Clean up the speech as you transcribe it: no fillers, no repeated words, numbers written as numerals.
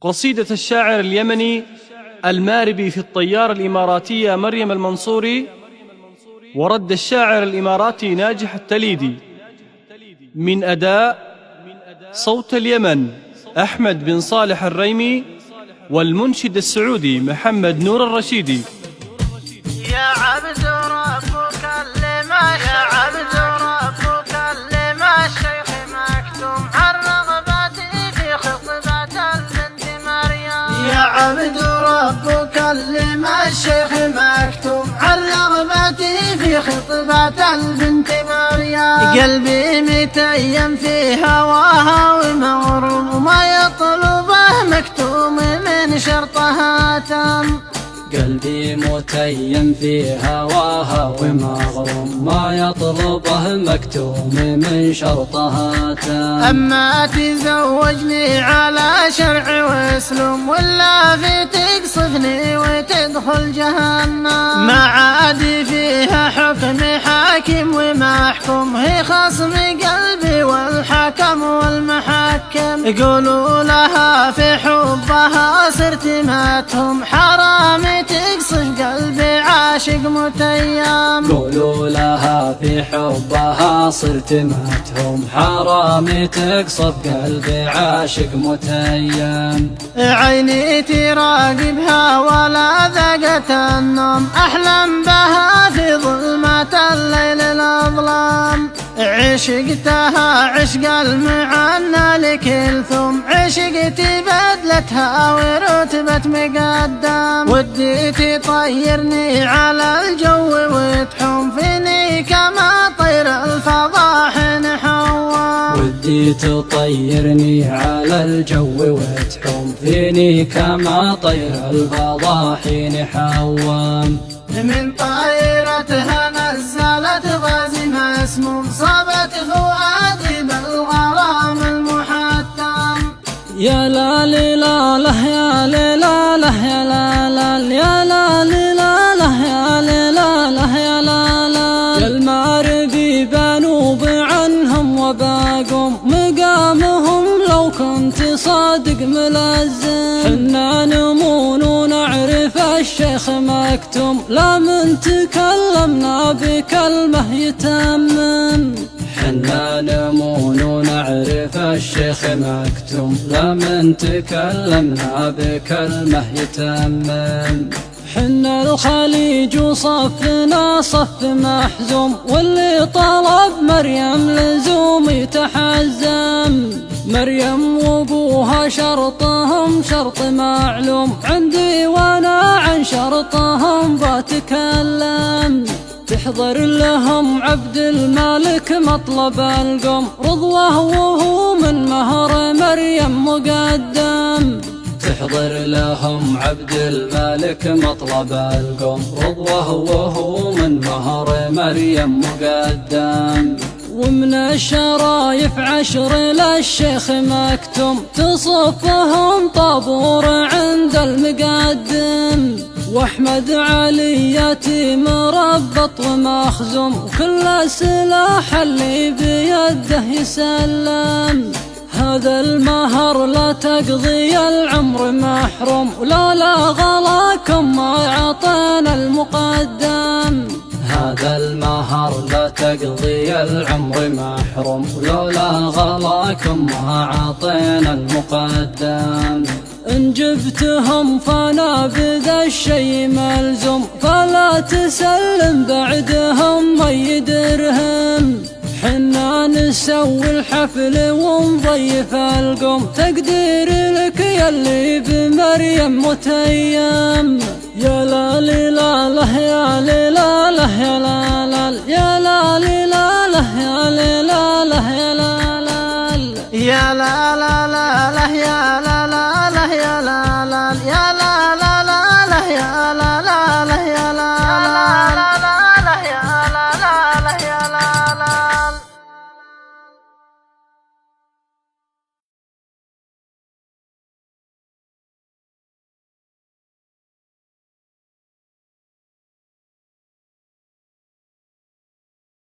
قصيدة الشاعر اليمني الماربي في الطيارة الإماراتية مريم المنصوري، ورد الشاعر الإماراتي ناجح التليدي، من أداء صوت اليمن أحمد بن صالح الريمي، والمنشد السعودي محمد نور الرشيدي. يا عبد ربك يا عبد ربك الشيخ مكتوم الرغبة في خطبة البنت مريم. يا عبد ربك الشيخ مكتوم الرغبة في خطبة البنت مريم. قلبي متيم في هواها ومغروم، وما يطلبه مكتوم من شرطها تم. قلبي متيم في هواها ومغروم، ما يطلبه مكتوم من شرطها تام. أما تزوجني على شرع واسلم، ولا في تقصفني وتدخل جهنم. ما عاد فيها حكم حاكم ومحكوم، هي خصم قلبي والحكم والمحكم. يقولوا لها في حبها صرت ماتهم، حرام تقصف قلبي عاشق متيم. قولوا لها في حبها صرت ماتهم، حرام تقصف قلبي عاشق متيم. عيني تراقبها ولا ذقت النوم، أحلم بها في ظلمة الليل الأظلام. عشقتها عشق المعنى لكلثوم، عشقت بدلتها ورتبة مقدم. ودي تطيرني على الجو وتحوم فيني كما طير الفضاء حين حوام. ودي تطيرني على الجو وتحوم فيني كما طير الفضاء حين حوام. من طائرتها نزلت غاز مسموم، صابت فؤادي بالغرام المحتم. يا لا لا لا يا لا لا يا لا لا يا لا لا يا لا لا يا لا لا. الماربي بنوب عنهم وباقوم مقامهم، لو كنت صادق ملزم. حنا نمون ونعرف الشيخ مكتوم، لا من تكلمنا بكلمة يتمم. حنا نمون ونعرف الشيخ مكتوم، لا من تكلمنا بكلمة يتمم. حنا الخليج وصفنا صف محزوم، واللي طلب مريم لزوم يتحزم. مريم وابوها شرطهم شرط معلوم، عندي وانا عن شرطهم بتكلم. تحضر لهم عبد الملك مطلب القوم، رضوه وهو من مهر مريم مقدم. تحضر لهم عبد الملك مطلب القوم، رضوه وهو من مهر مريم مقدم. ومن الشرايف 10 للشيخ مكتوم، تصفهم طابور عند المقدم. واحمد علي يتيم مربط ومخزوم، وكل سلاح اللي بيده يسلم. هذا المهر لا تقضي العمر محروم، ولولا غلاكم ما عطينا المقدم. هذا المهر لا تقضي العمر محروم، ولولا غلاكم ما عطينا المقدم. إن جبتهم فانا بذا الشي ملزوم، فلا تسلم بعدهم مي درهم. حنا نسوي الحفل ونضيف القوم، تقدير لك يلي بمريم متيم. يا لا لا لا يا لا لا يا لا لا يا لا لا يا لا لا يا لا لا يا لا لا